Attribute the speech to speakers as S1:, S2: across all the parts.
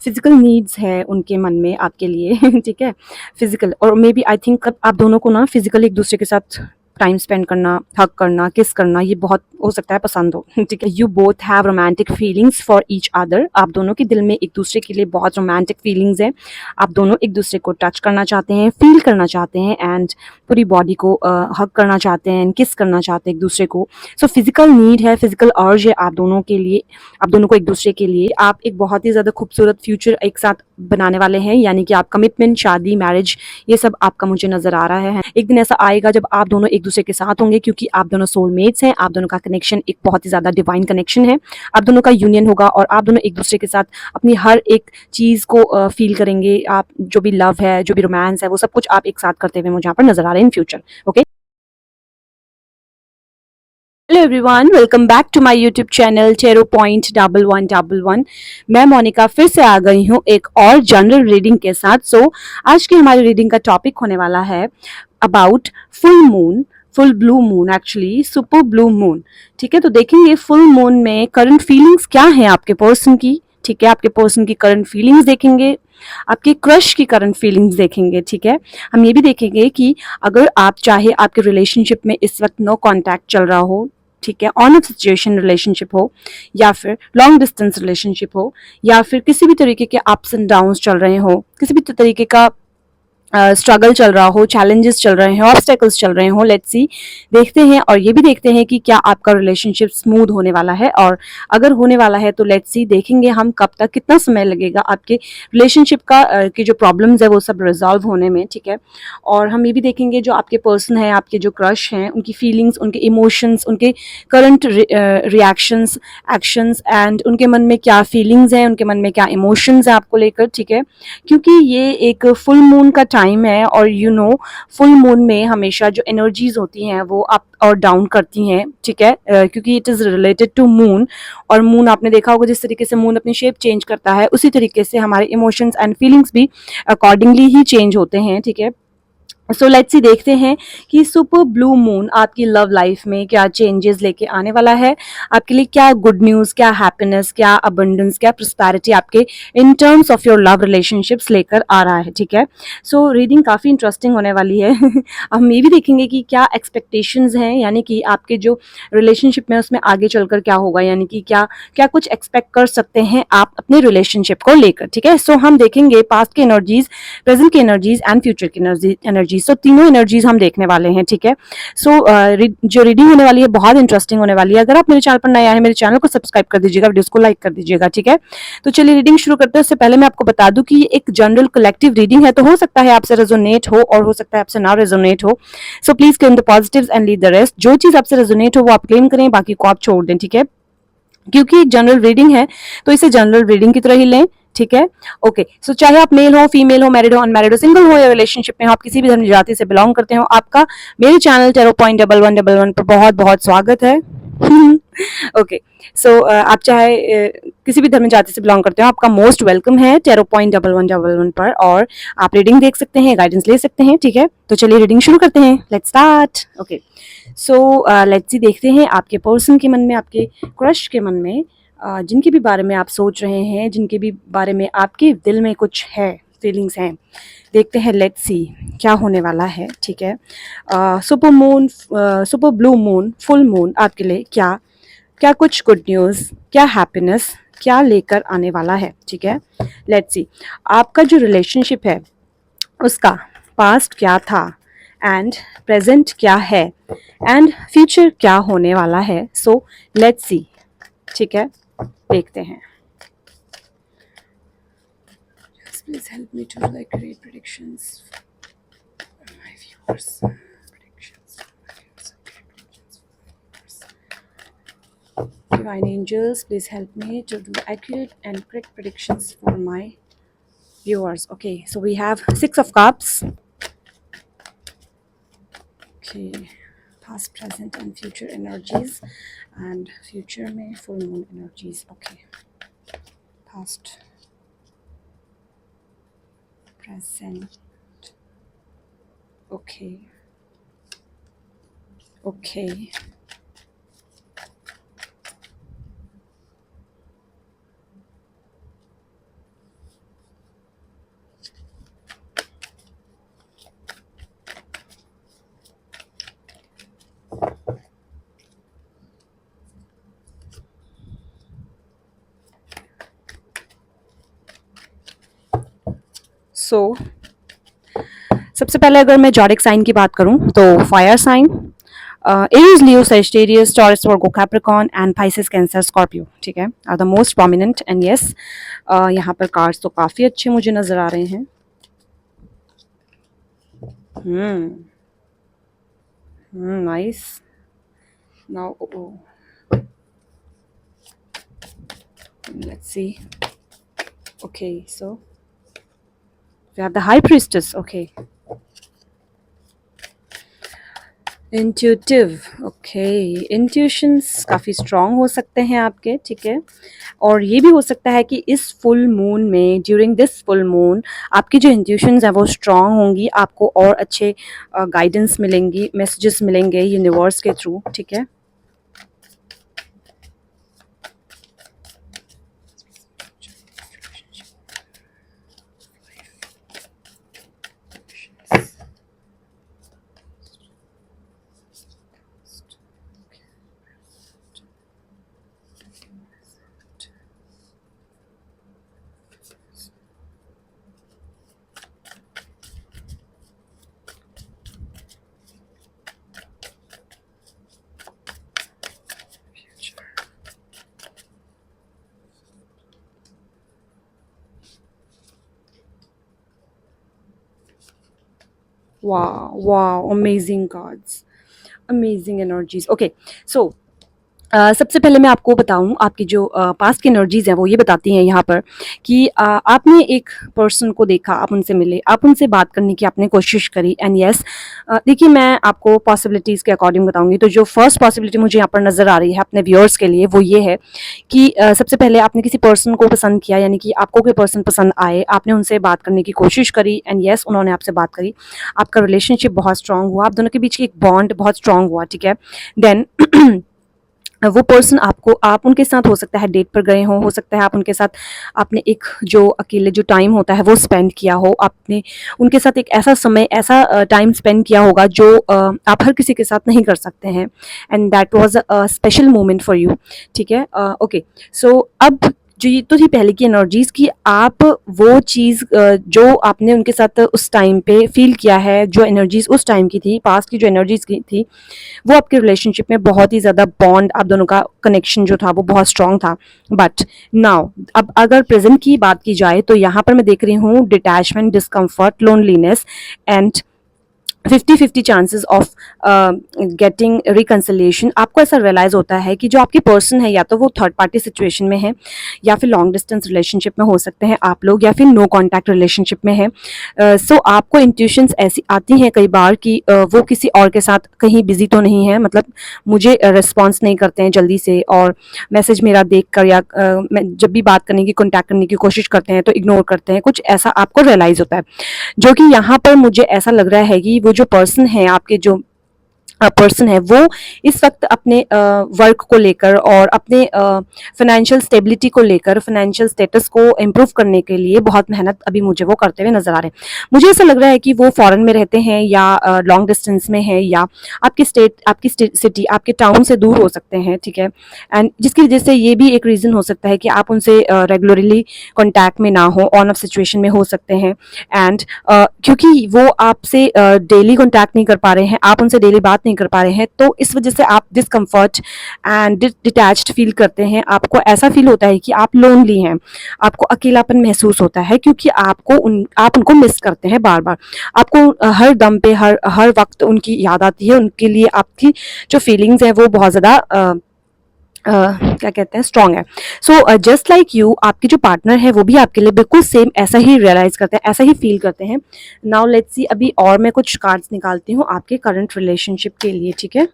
S1: Physical needs है उनके मन में आपके लिए ठीक है, फिजिकल और मे बी आई थिंक आप दोनों को ना फिजिकल एक दूसरे के साथ टाइम स्पेंड करना, हग करना, किस करना, ये बहुत हो सकता है पसंद हो ठीक है। You both have romantic feelings for each other, आप दोनों के दिल में एक दूसरे के लिए बहुत रोमांटिक फीलिंग्स है। आप दोनों एक दूसरे को टच करना चाहते हैं, फील करना चाहते हैं एंड पूरी बॉडी को हग करना चाहते हैं, किस करना चाहते हैं एक दूसरे को। सो फिजिकल नीड है, फिजिकल अर्ज है आप दोनों के लिए, आप दोनों को एक दूसरे के लिए। आप एक बहुत ही ज़्यादा खूबसूरत फ्यूचर एक साथ बनाने वाले हैं, यानी कि आप कमिटमेंट, शादी, मैरिज, ये सब आपका मुझे नजर आ रहा है। एक दिन ऐसा आएगा जब आप दोनों एक दूसरे के साथ होंगे, क्योंकि आप दोनों सोलमेट्स हैं, आप दोनों का कनेक्शन एक बहुत ही ज्यादा डिवाइन कनेक्शन है। आप दोनों का यूनियन होगा और आप दोनों एक दूसरे के साथ अपनी हर एक चीज को फील करेंगे। आप जो भी लव है, जो भी रोमांस है, वो सब कुछ आप एक साथ करते हुए मुझे यहाँ पर नजर आ रहे हैं in future. Okay, hello everyone, welcome back to my YouTube channel tarot point 1111। मैं मोनिका फिर से आ गई हूँ एक और जनरल रीडिंग के साथ। आज की हमारी रीडिंग का टॉपिक होने वाला है about full moon, full blue moon, actually super blue moon. ठीक है, तो देखेंगे फुल मून में करंट फीलिंग्स क्या है आपके पर्सन की। ठीक है, आपके पर्सन की करंट फीलिंग्स देखेंगे, आपके क्रश की करंट फीलिंग्स देखेंगे। ठीक है, हम ये भी देखेंगे कि अगर आप चाहे आपके रिलेशनशिप में इस वक्त नो कांटेक्ट चल रहा हो, ठीक है, ऑन ऑफ सिचुएशन रिलेशनशिप हो या फिर लॉन्ग डिस्टेंस रिलेशनशिप हो या फिर किसी भी तरीके के अप्स एंड डाउन्स चल रहे हो, किसी भी तरीके का स्ट्रगल चल रहा हो, चैलेंजेस चल रहे हैं, ऑब्स्टेकल्स चल रहे हो, लेट्स सी, देखते हैं और ये भी देखते हैं कि क्या आपका रिलेशनशिप स्मूथ होने वाला है, और अगर होने वाला है तो लेट्स सी, देखेंगे हम कब तक, कितना समय लगेगा आपके रिलेशनशिप का की जो प्रॉब्लम्स है वो सब रिजॉल्व होने में। ठीक है, और हम ये भी देखेंगे जो आपके पर्सन है, आपके जो क्रश हैं, उनकी फीलिंग्स, उनके इमोशंस, उनके करंट रिएक्शंस, एक्शंस एंड उनके मन में क्या फीलिंग्स हैं, उनके मन में क्या इमोशंस है आपको लेकर। ठीक है, क्योंकि ये एक फुल मून का टाइम है और फुल मून में हमेशा जो एनर्जीज होती हैं वो अप और डाउन करती हैं। ठीक है, क्योंकि it is related to moon, और मून आपने देखा होगा जिस तरीके से मून अपनी शेप चेंज करता है, उसी तरीके से हमारे इमोशंस एंड फीलिंग्स भी अकॉर्डिंगली ही चेंज होते हैं। ठीक है, सो लेट्स सी, देखते हैं कि सुपर ब्लू मून आपकी लव लाइफ में क्या चेंजेस लेके आने वाला है, आपके लिए क्या गुड न्यूज़, क्या हैप्पीनेस, क्या अबंडेंस, क्या प्रॉस्पेरिटी आपके in terms of your love relationships लेकर आ रहा है। ठीक है, सो रीडिंग काफ़ी इंटरेस्टिंग होने वाली है हम ये भी देखेंगे कि क्या एक्सपेक्टेशंस हैं, यानी कि आपके जो रिलेशनशिप में उसमें आगे चलकर क्या होगा, यानी कि क्या क्या कुछ एक्सपेक्ट कर सकते हैं आप अपने रिलेशनशिप को लेकर। ठीक है, सो हम देखेंगे पास्ट की एनर्जीज, प्रेजेंट की एनर्जीज एंड फ्यूचर की एनर्जीज। सो तीनों एनर्जीज हम देखने वाले हैं। ठीक है, सो जो रीडिंग होने वाली है बहुत इंटरेस्टिंग होने वाली है। अगर आप मेरे चैनल पर नए आए हैं, मेरे चैनल को सब्सक्राइब कर दीजिएगा, वीडियोस को लाइक कर दीजिएगा। ठीक है, तो चलिए रीडिंग शुरू करते हैं। उससे पहले मैं आपको बता दूं कि ये एक जनरल कलेक्टिव रीडिंग है, तो हो सकता है आपसे रेजोनेट हो और हो सकता है आपसे ना रेजोनेट हो। So please claim the positives and leave the rest. जो चीज आपसे रेजोनेट हो वो आप क्लेम करें, बाकी को आप छोड़ दें। ठीक है, क्योंकि एक जनरल रीडिंग है तो इसे जनरल रीडिंग की तरह ही लें। ठीक है, ओके, सो चाहे आप मेल हो, फीमेल हो, मैरिड हो, अनमैरिड हो, सिंगल हो या रिलेशनशिप में हो, आप किसी भी धर्म जाति से बिलोंग करते हो, आपका मेरे चैनल टेरो पॉइंट 1111 पर बहुत बहुत स्वागत है ओके, सो आप चाहे किसी भी धर्म जाति से बिलोंग करते हो, आपका मोस्ट वेलकम है टेरो पॉइंट 1111 पर, और आप रीडिंग देख सकते हैं, गाइडेंस ले सकते हैं। ठीक है, तो चलिए रीडिंग शुरू करते हैं, let's start. Okay, so let's see, देखते हैं आपके पर्सन के मन में, आपके क्रश के मन में, जिनके भी बारे में आप सोच रहे हैं, जिनके भी बारे में आपके दिल में कुछ है, फीलिंग्स हैं, देखते हैं लेट्स सी क्या होने वाला है। ठीक है, super moon, super blue moon, full moon आपके लिए क्या क्या कुछ गुड न्यूज़, क्या हैप्पीनेस, क्या लेकर आने वाला है। ठीक है, लेट्स सी, आपका जो रिलेशनशिप है उसका पास्ट क्या था एंड प्रेजेंट क्या है एंड फ्यूचर क्या होने वाला है। सो लेट्स सी, ठीक है, देखते हैं। Please help me to like create predictions for my viewers. Predictions for my viewers. Divine angels, please help me to do accurate and correct predictions for my viewers. Okay, so we have Six of Cups. Okay, past, present and future energies, and future में full moon energies. Okay, past, present. Okay, okay, सो सबसे पहले अगर मैं zodiac sign की बात करूं तो fire sign, Aries, Leo, Sagittarius, Taurus, Virgo, Capricorn and Pisces, Cancer, Scorpio, ठीक है, are the most prominent. And yes, यहाँ पर कार्ड्स तो काफ़ी अच्छे मुझे नज़र आ रहे हैं। Nice. Now let's see. Okay, so we have the high priestess. Okay, intuitive, okay, intuitions काफ़ी स्ट्रॉन्ग हो सकते हैं आपके, ठीक है। और ये भी हो सकता है कि इस फुल मून में, ड्यूरिंग दिस फुल मून, आपकी जो इंट्यूशंस हैं वो स्ट्रॉन्ग होंगी, आपको और अच्छे गाइडेंस मिलेंगी, मैसेजेस मिलेंगे यूनिवर्स के थ्रू, ठीक है। Wow, wow, amazing cards, amazing energies. Okay, so सबसे पहले मैं आपको बताऊं, आपकी जो पास्ट की एनर्जीज हैं वो ये बताती हैं यहाँ पर कि आपने एक पर्सन को देखा, आप उनसे मिले, आप उनसे बात करने की आपने कोशिश करी। एंड यस, देखिए मैं आपको पॉसिबिलिटीज़ के अकॉर्डिंग बताऊंगी। तो जो फर्स्ट पॉसिबिलिटी मुझे यहाँ पर नज़र आ रही है अपने व्यूअर्स के लिए वो ये है कि सबसे पहले आपने किसी पर्सन को पसंद किया, यानी कि आपको कोई पर्सन पसंद आए, आपने उनसे बात करने की कोशिश करी। एंड यस, उन्होंने आपसे बात करी, आपका रिलेशनशिप बहुत स्ट्रांग हुआ, आप दोनों के बीच की एक बॉन्ड बहुत स्ट्रांग हुआ, ठीक है। देन वो पर्सन आपको, आप उनके साथ हो सकता है डेट पर गए हों, हो सकता है आप उनके साथ आपने एक जो अकेले जो टाइम होता है वो स्पेंड किया हो, आपने उनके साथ एक ऐसा समय, ऐसा टाइम स्पेंड किया होगा जो आप हर किसी के साथ नहीं कर सकते हैं। And that was a special moment for you, ठीक है। ओके, सो अब जो ये तो थी पहले की एनर्जीज की, आप वो चीज़ जो आपने उनके साथ उस टाइम पे फील किया है, जो एनर्जीज उस टाइम की थी, पास्ट की जो एनर्जीज की थी, वो आपके रिलेशनशिप में बहुत ही ज़्यादा बॉन्ड, आप दोनों का कनेक्शन जो था वो बहुत स्ट्रांग था। बट नाउ अब अगर प्रेजेंट की बात की जाए तो यहाँ पर मैं देख रही हूँ detachment, discomfort, loneliness and 50-50 chances of getting reconciliation. आपको ऐसा रियलाइज होता है कि जो आपकी पर्सन है या तो वो थर्ड पार्टी सिचुएशन में है, या फिर लॉन्ग डिस्टेंस रिलेशनशिप में हो सकते हैं आप लोग, या फिर नो कॉन्टैक्ट रिलेशनशिप में है। सो आपको इंट्यूशंस ऐसी आती हैं कई बार कि वो किसी और के साथ कहीं बिजी तो नहीं है, मतलब मुझे रिस्पॉन्स नहीं करते हैं जल्दी से, और मैसेज मेरा देख कर या मैं जब भी बात करने की, कॉन्टैक्ट करने की कोशिश करते हैं तो इग्नोर करते हैं, कुछ ऐसा आपको रियलाइज होता है। जो कि यहाँ पर मुझे ऐसा लग रहा है कि वो जो पर्सन है, आपके जो पर्सन है, वो इस वक्त अपने वर्क को लेकर और अपने फाइनेंशियल स्टेबिलिटी को लेकर, फाइनेंशियल स्टेटस को इम्प्रूव करने के लिए बहुत मेहनत अभी मुझे वो करते हुए नजर आ रहे हैं। मुझे ऐसा लग रहा है कि वो फॉरेन में रहते हैं या लॉन्ग डिस्टेंस में है, या आपकी स्टेट, आपकी सिटी, आपके टाउन से दूर हो सकते हैं, ठीक है। एंड जिसकी वजह से ये भी एक रीज़न हो सकता है कि आप उनसे रेगुलरली कॉन्टैक्ट में ना हो, ऑन ऑफ सिचुएशन में हो सकते हैं। एंड क्योंकि वो आपसे डेली कॉन्टैक्ट नहीं कर पा रहे हैं, आप उनसे डेली बात नहीं कर पा रहे हैं, तो इस वजह से आप डिस्कम्फर्ट एंड डिटैच्ड फील करते हैं। आपको ऐसा फील होता है कि आप लोनली हैं, आपको अकेलापन महसूस होता है, क्योंकि आप उनको मिस करते हैं बार बार। आपको हर दम पे, हर वक्त उनकी याद आती है, उनके लिए आपकी जो फीलिंग्स हैं वो बहुत ज़्यादा क्या कहते हैं, स्ट्रॉन्ग है। सो जस्ट लाइक यू, आपके जो पार्टनर है वो भी आपके लिए बिल्कुल सेम ऐसा ही रियलाइज करते हैं, ऐसा ही फील करते हैं। नाउ लेट्स सी, अभी और मैं कुछ कार्ड्स निकालती हूँ आपके करंट रिलेशनशिप के लिए, ठीक है।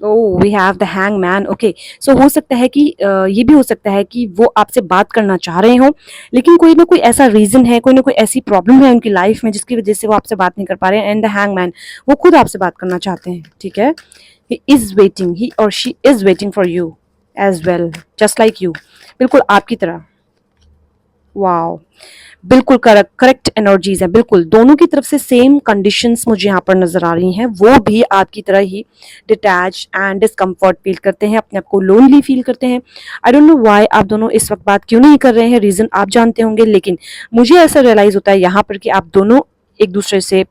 S1: Oh, we have the hangman. Okay, so हो सकता है कि ये भी हो सकता है कि वो आपसे बात करना चाह रहे हों, लेकिन कोई ना कोई ऐसा रीज़न है, कोई ना कोई ऐसी प्रॉब्लम है उनकी लाइफ में जिसकी वजह से वो आपसे बात नहीं कर पा रहे हैं। एंड द हैंगमैन, वो खुद आपसे बात करना चाहते हैं, ठीक है। ही इज़ वेटिंग, ही और she is waiting for you as well, just like you, बिल्कुल आपकी तरह। वाओ! बिल्कुल करेक्ट एनर्जीज़ हैं, बिल्कुल। दोनों की तरफ से सेम कंडीशंस मुझे यहाँ पर नज़र आ रही हैं। वो भी आपकी तरह ही डिटैच्ड एंड डिस्कम्फर्ट फ़ील करते हैं, अपने आप को लोनली फ़ील करते हैं। आई डोंट नो व्हाई आप दोनों इस वक़्त बात क्यों नहीं कर रहे हैं, रीज़न आप जानते होंगे, लेकिन मुझे ऐसा रियलाइज़ होता है यहाँ पर कि आप दोनों एक-दूसरे से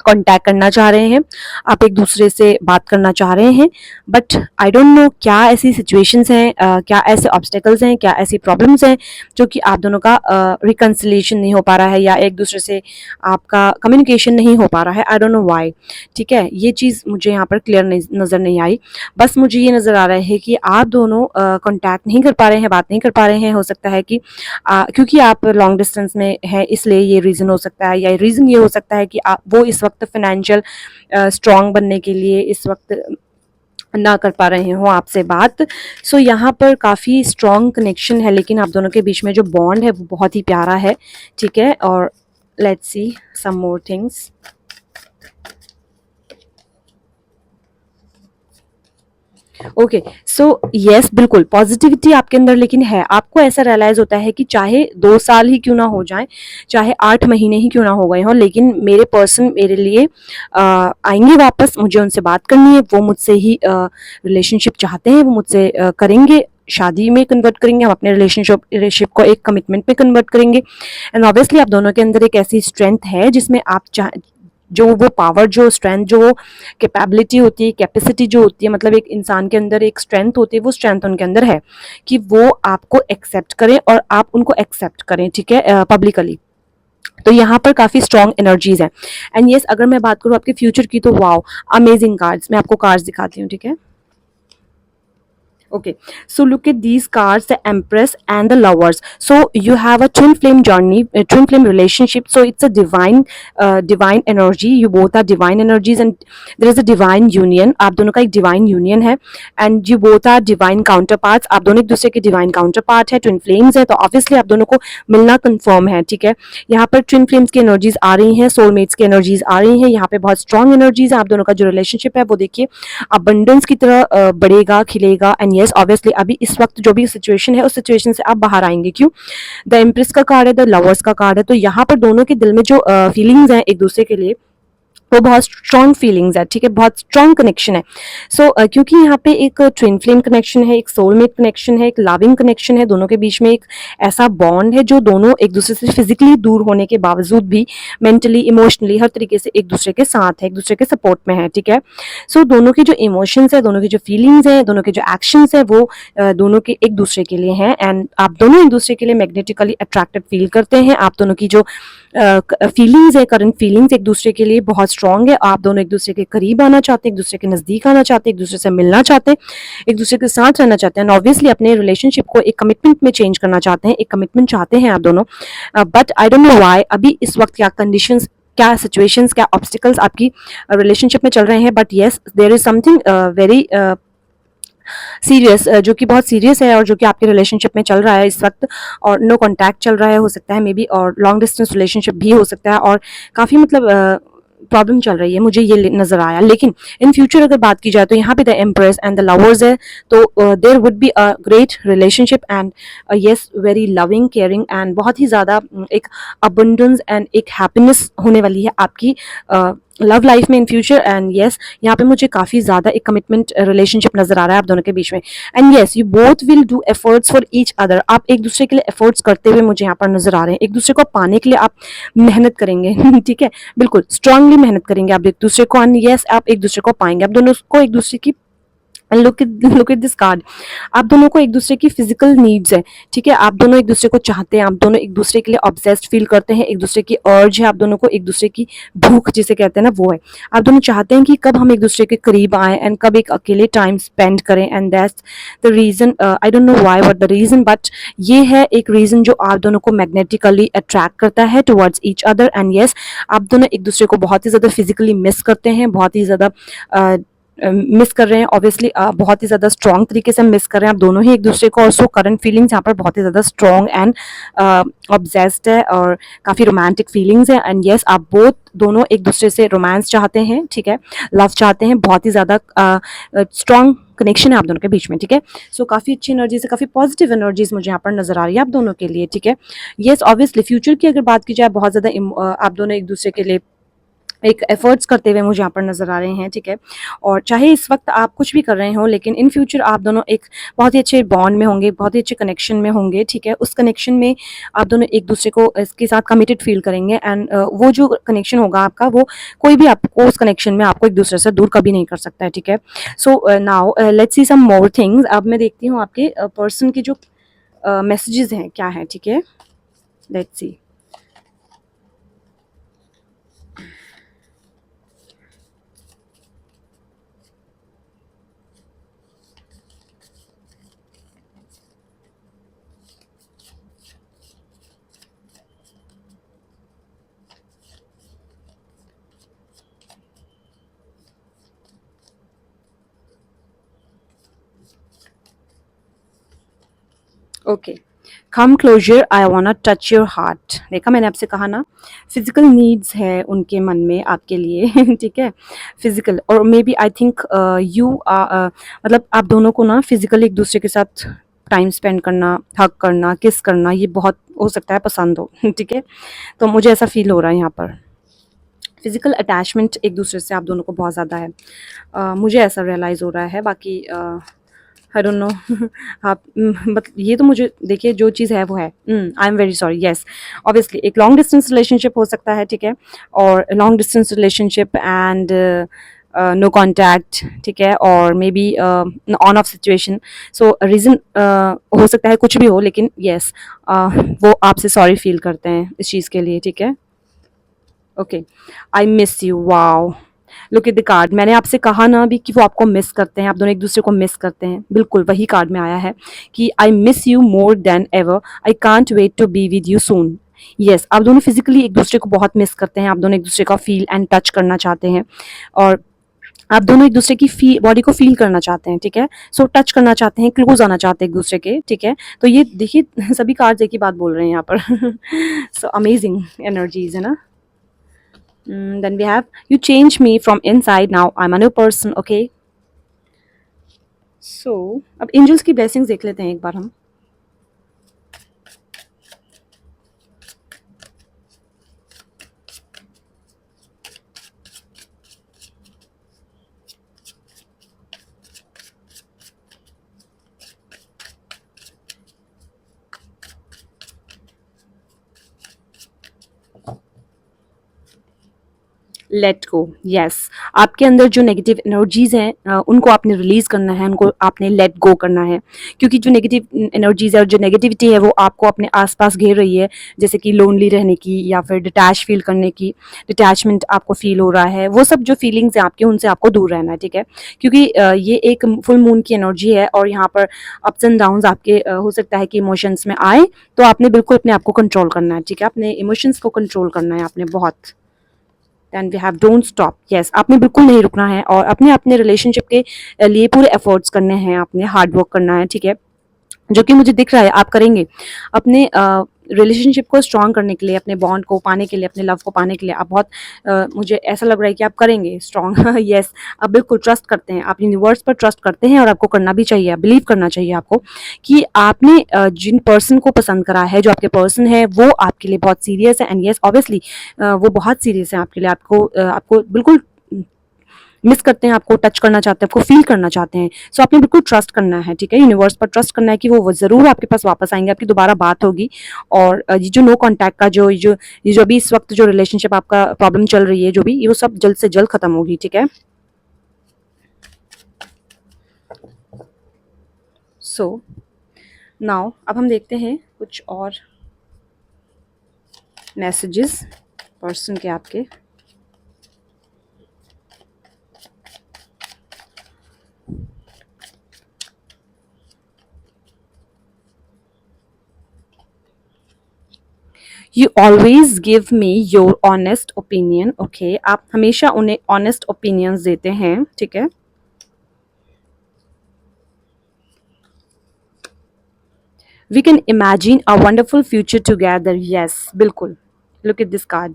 S1: कॉन्टैक्ट करना चाह रहे हैं, आप एक दूसरे से बात करना चाह रहे हैं, बट आई डोंट नो क्या ऐसी सिचुएशंस हैं, क्या ऐसे ऑब्स्टेकल्स हैं, क्या ऐसी प्रॉब्लम्स हैं जो कि आप दोनों का रिकन्सिलिएशन नहीं हो पा रहा है या एक दूसरे से आपका कम्युनिकेशन नहीं हो पा रहा है। आई डोंट नो व्हाई। ठीक है, ये चीज़ मुझे यहाँ पर क्लियर नज़र नहीं आई। बस मुझे ये नज़र आ रहा है कि आप दोनों कॉन्टैक्ट नहीं कर पा रहे हैं, बात नहीं कर पा रहे हैं। हो सकता है कि क्योंकि आप लॉन्ग डिस्टेंस में हैं, इसलिए ये रीज़न हो सकता है, या रीज़न ये हो सकता है कि आप वो इस वक्त फाइनेंशियल स्ट्रॉन्ग बनने के लिए इस वक्त ना कर पा रहे हो आपसे बात। सो यहाँ पर काफ़ी स्ट्रॉन्ग कनेक्शन है, लेकिन आप दोनों के बीच में जो बॉन्ड है वो बहुत ही प्यारा है। ठीक है, और let's see some more things. Okay, so yes, बिल्कुल पॉजिटिविटी आपके अंदर लेकिन है। आपको ऐसा रियलाइज होता है कि चाहे 2 साल ही क्यों ना हो जाएं, चाहे 8 महीने ही क्यों ना हो गए हों, लेकिन मेरे पर्सन मेरे लिए आएंगे वापस, मुझे उनसे बात करनी है, वो मुझसे ही रिलेशनशिप चाहते हैं, वो मुझसे करेंगे, शादी में कन्वर्ट करेंगे, हम अपने रिलेशनशिप को एक कमिटमेंट में कन्वर्ट करेंगे। एंड ऑब्वियसली आप दोनों के अंदर एक ऐसी स्ट्रेंथ है जिसमें आप जो वो पावर, जो स्ट्रेंथ, जो कैपेबिलिटी होती है, कैपेसिटी जो होती है, मतलब एक इंसान के अंदर एक स्ट्रेंथ होती है, वो स्ट्रेंथ उनके अंदर है कि वो आपको एक्सेप्ट करें और आप उनको एक्सेप्ट करें। ठीक है, पब्लिकली। तो यहाँ पर काफ़ी स्ट्रॉन्ग एनर्जीज हैं। एंड येस, अगर मैं बात करूँ आपके फ्यूचर की, तो वाओ, अमेजिंग कार्ड्स। मैं आपको कार्ड्स दिखाती हूँ। ठीक है, okay, so look at these cards, the Empress and the Lovers. So you have a twin flame journey, a twin flame relationship. So it's a divine energy. You both are divine energies, and there is a divine union. आप दोनों का एक divine union है, and you both are divine counterparts. आप दोनों एक दूसरे के divine counterpart है, twin flames है, तो obviously आप दोनों को मिलना confirm है। ठीक है, यहाँ पर twin flames की energies आ रही हैं, soulmates की energies आ रही हैं, यहाँ पे बहुत strong energies है। आप दोनों का जो relationship है वो देखिए abundance की तरह बढ़ेगा, खिलेगा। एंड यस, ऑब्वियसली अभी इस वक्त जो भी सिचुएशन है, उस सिचुएशन से आप बाहर आएंगे। क्यों? द एम्प्रेस का कार्ड है, द लवर्स का कार्ड है, तो यहाँ पर दोनों के दिल में जो फीलिंग्स हैं एक दूसरे के लिए, वो बहुत स्ट्रॉन्ग फीलिंग्स है। ठीक है, बहुत स्ट्रॉन्ग कनेक्शन है। सो क्योंकि यहाँ पे एक ट्विन फ्लेम कनेक्शन है, एक सोलमेट कनेक्शन है, एक लविंग कनेक्शन है, दोनों के बीच में एक ऐसा बॉन्ड है जो दोनों एक दूसरे से फिजिकली दूर होने के बावजूद भी मेंटली, इमोशनली, हर तरीके से एक दूसरे के साथ है, एक दूसरे के सपोर्ट में है। ठीक है, सो दोनों के जो इमोशंस है, दोनों की जो फीलिंग्स है, दोनों के जो एक्शंस है, वो दोनों के एक दूसरे के लिए हैं। एंड आप दोनों एक दूसरे के लिए मैग्नेटिकली अट्रैक्टेड फील करते हैं। आप दोनों की जो फीलिंग्स है, करंट फीलिंग्स एक दूसरे के लिए बहुत स्ट्रॉन्ग है। आप दोनों एक दूसरे के करीब आना चाहते हैं, एक दूसरे के नज़दीक आना चाहते हैं, एक दूसरे से मिलना चाहते हैं, एक दूसरे के साथ रहना चाहते हैं, ऑब्वियसली अपने रिलेशनशिप को एक कमिटमेंट में चेंज करना चाहते हैं, एक कमिटमेंट चाहते हैं आप दोनों। But I don't know why अभी इस वक्त क्या कंडीशंस, क्या सिचुएशंस, क्या ऑब्स्टिकल्स आपकी रिलेशनशिप में चल रहे हैं। But yes, there is something very serious, जो कि बहुत सीरियस है और जो कि आपके रिलेशनशिप में चल रहा है इस वक्त, और नो कॉन्टैक्ट चल रहा है, हो सकता है मे बी, और लॉन्ग डिस्टेंस रिलेशनशिप भी हो सकता है, और काफ़ी मतलब प्रॉब्लम चल रही है, मुझे ये नज़र आया। लेकिन इन फ्यूचर अगर बात की जाए तो यहाँ पे the empress and the lovers है, तो there would be a great relationship and yes, very loving, caring, and बहुत ही ज़्यादा एक अबंडेंस एंड एक हैप्पीनेस होने वाली है आपकी लव लाइफ में इन फ्यूचर। एंड येस, यहाँ पे मुझे काफ़ी ज़्यादा एक कमिटमेंट रिलेशनशिप नज़र आ रहा है आप दोनों के बीच में। And yes, you both will do efforts for each other. आप एक दूसरे के लिए एफर्ट्स करते हुए मुझे यहाँ पर नज़र आ रहे हैं, एक दूसरे को पाने के लिए आप मेहनत करेंगे। ठीक है, बिल्कुल स्ट्रांगली मेहनत करेंगे आप एक दूसरे को, एंड येस, आप एक दूसरे को पाएंगे। आप दोनों को एक दूसरे की, लुक एट दिस कार्ड, आप दोनों को एक दूसरे की फिजिकल नीड्स है। ठीक है, आप दोनों एक दूसरे को चाहते हैं, आप दोनों एक दूसरे के लिए ऑब्सेस्ड फील करते हैं, एक दूसरे की अर्ज है, आप दोनों को एक दूसरे की भूख जिसे कहते हैं ना, वो है। आप दोनों चाहते हैं कि कब हम एक दूसरे के करीब आए एंड कब एक अकेले टाइम स्पेंड करें। And that's the reason, I don't know why what the reason, but ये है एक रीजन जो आप दोनों को मैग्नेटिकली अट्रैक्ट करता है towards each other. And yes, आप दोनों एक दूसरे को बहुत ही ज़्यादा फिजिकली मिस करते हैं, बहुत ही ज़्यादा मिस कर रहे हैं ऑब्वियसली, बहुत ही ज़्यादा स्ट्रॉन्ग तरीके से मिस कर रहे हैं आप दोनों ही एक दूसरे को, और सो करंट फीलिंग्स यहाँ पर बहुत ही ज़्यादा स्ट्रॉन्ग एंड ऑब्सेस्ड है, और काफ़ी रोमांटिक फीलिंग्स है, एंड यस आप बोथ दोनों एक दूसरे से रोमांस चाहते हैं, ठीक है, लव चाहते हैं, बहुत ही ज़्यादा स्ट्रॉन्ग कनेक्शन है आप दोनों के बीच में, ठीक है। सो काफ़ी अच्छी एनर्जीज है, काफ़ी पॉजिटिव एनर्जीज मुझे यहाँ पर नजर आ रही है आप दोनों के लिए, ठीक है। यस ऑब्वियसली फ्यूचर की अगर बात की जाए, बहुत ज़्यादा आप दोनों एक दूसरे के लिए एक एफर्ट्स करते हुए मुझे यहाँ पर नज़र आ रहे हैं, ठीक है। और चाहे इस वक्त आप कुछ भी कर रहे हो, लेकिन इन फ्यूचर आप दोनों एक बहुत ही अच्छे बॉन्ड में होंगे, बहुत ही अच्छे कनेक्शन में होंगे, ठीक है। उस कनेक्शन में आप दोनों एक दूसरे को इसके साथ कमिटेड फील करेंगे, एंड वो जो कनेक्शन होगा आपका, वो कोई भी आपको उस कनेक्शन में आपको एक दूसरे से दूर कभी नहीं कर सकता है, ठीक है। So now let's see some more things. अब मैं देखती हूँ आपके पर्सन के जो मैसेजेस हैं क्या है, ठीक है। Let's see. Okay, come closer, I want touch your heart. देखा मैंने आपसे कहा ना, फिजिकल नीड्स है उनके मन में आपके लिए ठीक है, फिजिकल, और maybe I think you मतलब आप दोनों को ना फिजिकली एक दूसरे के साथ टाइम स्पेंड करना, हग करना, किस करना, ये बहुत हो सकता है पसंद हो ठीक है। तो मुझे ऐसा फील हो रहा है यहाँ पर, फिजिकल अटैचमेंट एक दूसरे से आप दोनों को बहुत ज़्यादा है, मुझे ऐसा रियलाइज़ हो रहा है। बाकी आई डोंट नो आप बट ये तो मुझे देखिए जो चीज़ है वो है। I am very sorry, yes obviously एक लॉन्ग डिस्टेंस रिलेशनशिप हो सकता है, ठीक है, और long distance relationship and no contact, ठीक है, और maybe on off situation. So reason हो सकता है कुछ भी हो, लेकिन येस वो आपसे सॉरी फील करते हैं इस चीज़ के लिए, ठीक है। Okay, I miss you, wow, look at the card. मैंने आपसे कहा ना अभी कि वो आपको मिस करते हैं, आप दोनों एक दूसरे को मिस करते हैं, बिल्कुल वही कार्ड में आया है कि I miss you more than ever, I can't wait to be with you soon. Yes आप दोनों फिजिकली एक दूसरे को बहुत मिस करते हैं, आप दोनों एक दूसरे का फील एंड टच करना चाहते हैं, और आप दोनों एक दूसरे की बॉडी को फील करना चाहते हैं, ठीक है। सो टच करना चाहते हैं, क्लोज आना चाहते हैं एक दूसरे के, ठीक है। तो ये देखिए सभी कार्ड्स एक ही बात बोल रहे हैं यहाँ पर सो अमेजिंग एनर्जीज है ना। Then we have you change me from inside, now I'm a new person, okay। So अब एंजल्स की ब्लेसिंग्स देख लेते हैं एक बार हम। लेट गो, यस आपके अंदर जो नेगेटिव एनर्जीज हैं उनको आपने रिलीज करना है, उनको आपने लेट गो करना है, क्योंकि जो नेगेटिव एनर्जीज है और जो नेगेटिविटी है वो आपको अपने आसपास घेर रही है, जैसे कि लोनली रहने की या फिर डिटैच फील करने की, डिटैचमेंट आपको फील हो रहा है, वो सब जो फीलिंग्स हैं आपके उनसे आपको दूर रहना है, ठीक है। क्योंकि ये एक फुल मून की एनर्जी है, और यहाँ पर अप्स एंड डाउन्स आपके हो सकता है कि इमोशंस में आए, तो आपने बिल्कुल अपने आप को कंट्रोल करना है, ठीक है, अपने इमोशंस को कंट्रोल करना है आपने बहुत। Then we have don't stop, yes आपने बिल्कुल नहीं रुकना है, और अपने अपने रिलेशनशिप के लिए पूरे एफर्ट्स करने हैं, आपने हार्ड वर्क करना है, ठीक है, जो कि मुझे दिख रहा है आप करेंगे। अपने रिलेशनशिप को स्ट्रॉन्ग करने के लिए, अपने बॉन्ड को पाने के लिए, अपने लव को पाने के लिए आप बहुत मुझे ऐसा लग रहा है कि आप करेंगे स्ट्रॉन्ग यस आप बिल्कुल ट्रस्ट करते हैं, आप यूनिवर्स पर ट्रस्ट करते हैं, और आपको करना भी चाहिए, बिलीव करना चाहिए आपको कि आपने जिन पर्सन को पसंद करा है, जो आपके पर्सन है वो आपके लिए बहुत सीरियस है, एंड यस ऑब्वियसली वो बहुत सीरियस है आपके लिए, आपको बिल्कुल मिस करते हैं, आपको टच करना चाहते हैं, आपको फील करना चाहते हैं। सो आपने बिल्कुल ट्रस्ट करना है, ठीक है, यूनिवर्स पर ट्रस्ट करना है कि वो ज़रूर आपके पास वापस आएंगे, आपकी दोबारा बात होगी, और ये जो नो कॉन्टैक्ट का ये जो अभी इस वक्त जो रिलेशनशिप आपका प्रॉब्लम चल रही है, जो भी ये वो सब जल्द से जल्द खत्म होगी, ठीक है। सो नाउ अब हम देखते हैं कुछ और मैसेजेस पर्सन के आपके। You always give me your honest opinion, okay आप हमेशा उन्हें ऑनेस्ट ओपिनियंस देते हैं, ठीक है। We can imagine a wonderful future together, yes बिल्कुल। Look at this card,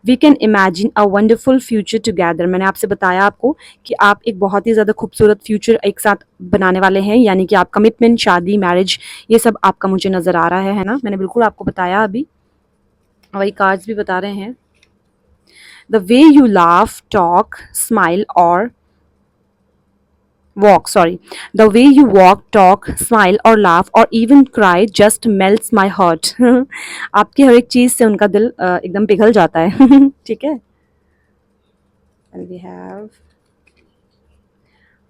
S1: we can imagine a wonderful future together. मैंने आपसे बताया आपको कि आप एक बहुत ही ज़्यादा खूबसूरत फ्यूचर एक साथ बनाने वाले हैं, यानी कि आप कमिटमेंट, शादी, मैरिज, ये सब आपका मुझे नज़र आ रहा है ना। मैंने बिल्कुल आपको बताया अभी, वही कार्ड्स भी बता रहे हैं। The way you laugh, talk, smile और walk, sorry, the way you walk, talk, smile or laugh or even cry just melts my heart. आपकी हर एक चीज से उनका दिल एकदम पिघल जाता है। ठीक है। And we have,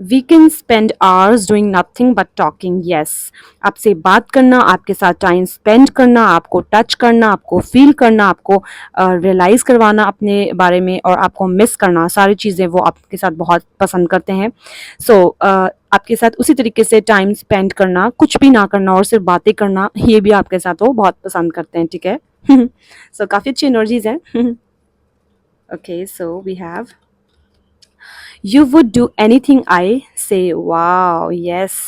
S1: we can spend hours doing nothing but talking, yes. आपसे बात करना, आपके साथ टाइम स्पेंड करना, आपको टच करना, आपको फील करना, आपको रियलाइज़ करवाना अपने बारे में, और आपको मिस करना, सारी चीज़ें वो आपके साथ बहुत पसंद करते हैं। सो आपके साथ उसी तरीके से टाइम स्पेंड करना, कुछ भी ना करना और सिर्फ बातें करना, ये भी आपके साथ वो बहुत पसंद करते हैं। ठीक है। सो काफ़ी अच्छी एनर्जीज हैं। Okay, so we have, you would do anything I say. Wow, yes,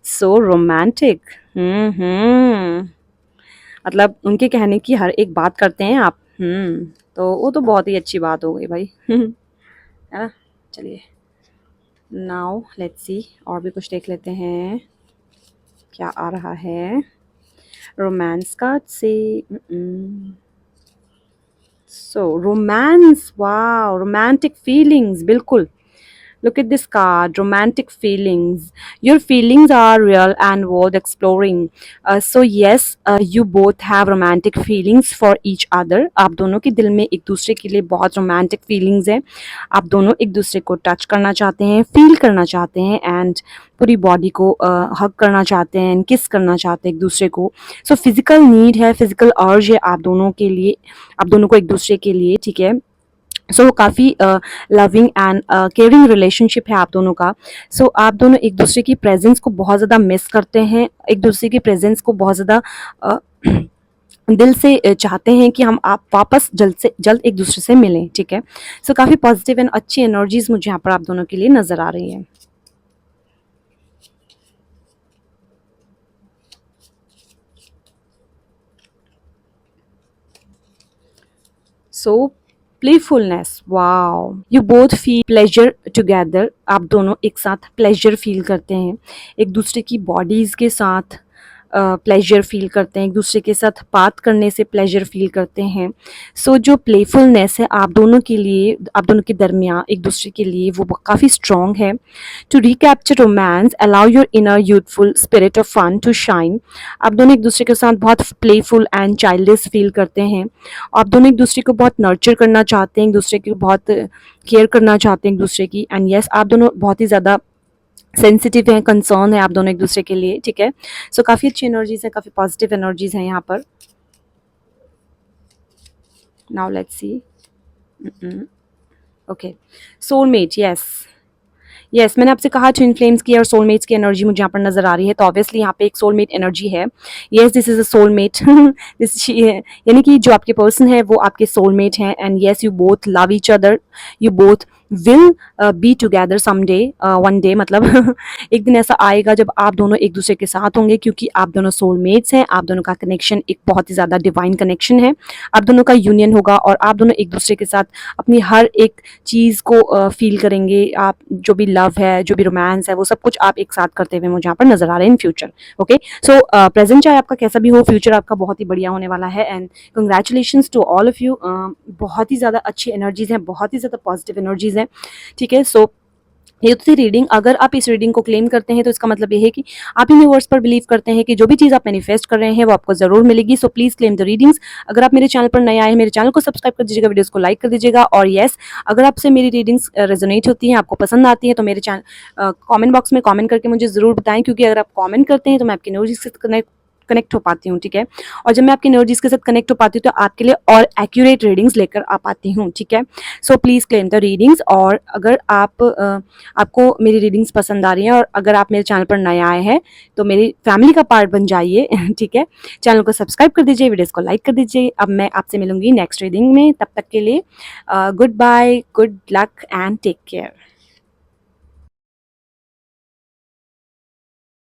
S1: so romantic. हम्म, मतलब उनके कहने की हर एक बात करते हैं आप। तो वो तो बहुत ही अच्छी बात हो गई भाई। है ना। चलिए, नाउ लेट्स सी, और भी कुछ देख लेते हैं क्या आ रहा है रोमांस कार्ड से। सो रोमांस, वाओ, रोमांटिक फीलिंग्स, बिल्कुल। Look at this card, romantic feelings. Your feelings are real and worth exploring. So yes, you both have romantic feelings for each other. आप दोनों के दिल में एक दूसरे के लिए बहुत romantic feelings है। आप दोनों एक दूसरे को टच करना चाहते हैं, फील करना चाहते हैं, एंड पूरी बॉडी को हग करना चाहते हैं, किस करना चाहते हैं एक दूसरे को। सो फिजिकल नीड है, फिजिकल अर्ज है आप दोनों के लिए, आप दोनों को एक दूसरे के लिए। ठीक है। सो काफ़ी लविंग एंड केयरिंग रिलेशनशिप है आप दोनों का। सो आप दोनों एक दूसरे की प्रेजेंस को बहुत ज़्यादा मिस करते हैं, एक दूसरे की प्रेजेंस को बहुत ज़्यादा दिल से चाहते हैं कि हम आप वापस जल्द से जल्द एक दूसरे से मिलें। ठीक है। सो काफ़ी पॉजिटिव एंड अच्छी एनर्जीज मुझे यहाँ पर आप दोनों के लिए नज़र आ रही है। So playfulness, wow, you both feel pleasure together. आप दोनों एक साथ प्लेजर फील करते हैं, एक दूसरे की बॉडीज़ के साथ प्लेजर फील करते हैं, एक दूसरे के साथ बात करने से प्लेजर फील करते हैं। सो जो प्लेफुलनेस है आप दोनों के लिए, आप दोनों के दरमियान एक दूसरे के लिए, वो काफ़ी स्ट्रॉन्ग है। To recapture romance, allow your inner youthful spirit of fun to shine. आप दोनों एक दूसरे के साथ बहुत प्लेफुल एंड चाइल्डिश फील करते हैं। आप दोनों एक दूसरे को बहुत नर्चर करना चाहते हैं, एक दूसरे की बहुत केयर करना चाहते हैं एक दूसरे की। एंड यस, आप दोनों बहुत ही ज़्यादा सेंसिटिव हैं, कंसर्न है आप दोनों एक दूसरे के लिए। ठीक है। सो काफ़ी अच्छी एनर्जीज है, काफ़ी पॉजिटिव एनर्जीज हैं यहाँ पर। Now let's C. Okay, soulmate, yes yes, मैंने आपसे कहा ट्विन फ्लेम्स की और सोलमेट्स की एनर्जी मुझे यहाँ पर नजर आ रही है, तो ऑब्वियसली यहाँ पे एक सोलमेट एनर्जी है। Yes, this is a soulmate. This, यानी कि जो आपके पर्सन है वो आपके सोलमेट हैं। And yes, you both love each other, you both will be together someday, one day, मतलब एक दिन ऐसा आएगा जब आप दोनों एक दूसरे के साथ होंगे, क्योंकि आप दोनों सोलमेट्स हैं। आप दोनों का कनेक्शन एक बहुत ही ज़्यादा डिवाइन कनेक्शन है। आप दोनों का यूनियन होगा और आप दोनों एक दूसरे के साथ अपनी हर एक चीज़ को फील करेंगे। आप जो भी लव है, जो भी रोमांस है, वो सब कुछ आप एक साथ करते हुए मुझे यहाँ पर नजर आ रहे हैं in future. Okay, so present चाहे आपका कैसा भी हो, फ्यूचर आपका बहुत ही बढ़िया होने वाला है। And congratulations to all of you. बहुत ही ज़्यादा अच्छी एनर्जीज हैं, बहुत ही ज़्यादा पॉजिटिव एनर्जीज हैं। ठीक है। सो ये तो थी रीडिंग। अगर आप इस रीडिंग को क्लेम करते हैं तो इसका मतलब ये है कि आप यूनिवर्स पर बिलीव करते हैं कि जो भी चीज़ आप मैनिफेस्ट कर रहे हैं वो आपको ज़रूर मिलेगी। So please claim the readings. अगर आप मेरे चैनल पर नए आए हैं, मेरे चैनल को सब्सक्राइब कर दीजिएगा, वीडियोस को लाइक कर दीजिएगा। और येस, अगर आपसे मेरी रीडिंग्स रेजोनेट होती हैं, आपको पसंद आती है, तो मेरे चैनल कॉमेंट बॉक्स में कॉमेंट करके मुझे ज़रूर बताएं, क्योंकि अगर आप कॉमेंट करते हैं तो मैं आपकी एनर्जी से कनेक्ट हो पाती हूँ। ठीक है। और जब मैं आपकी एनर्जीज के साथ कनेक्ट हो पाती हूँ तो आपके लिए और एक्यूरेट रीडिंग्स लेकर आ पाती हूँ। ठीक है। So please claim the readings. और अगर आपको मेरी रीडिंग्स पसंद आ रही हैं और अगर आप मेरे चैनल पर नए आए हैं तो मेरी फैमिली का पार्ट बन जाइए। ठीक है। चैनल को सब्सक्राइब कर दीजिए, वीडियोज़ को लाइक कर दीजिए। अब मैं आपसे मिलूंगी नेक्स्ट रीडिंग में, तब तक के लिए goodbye, good luck and take care.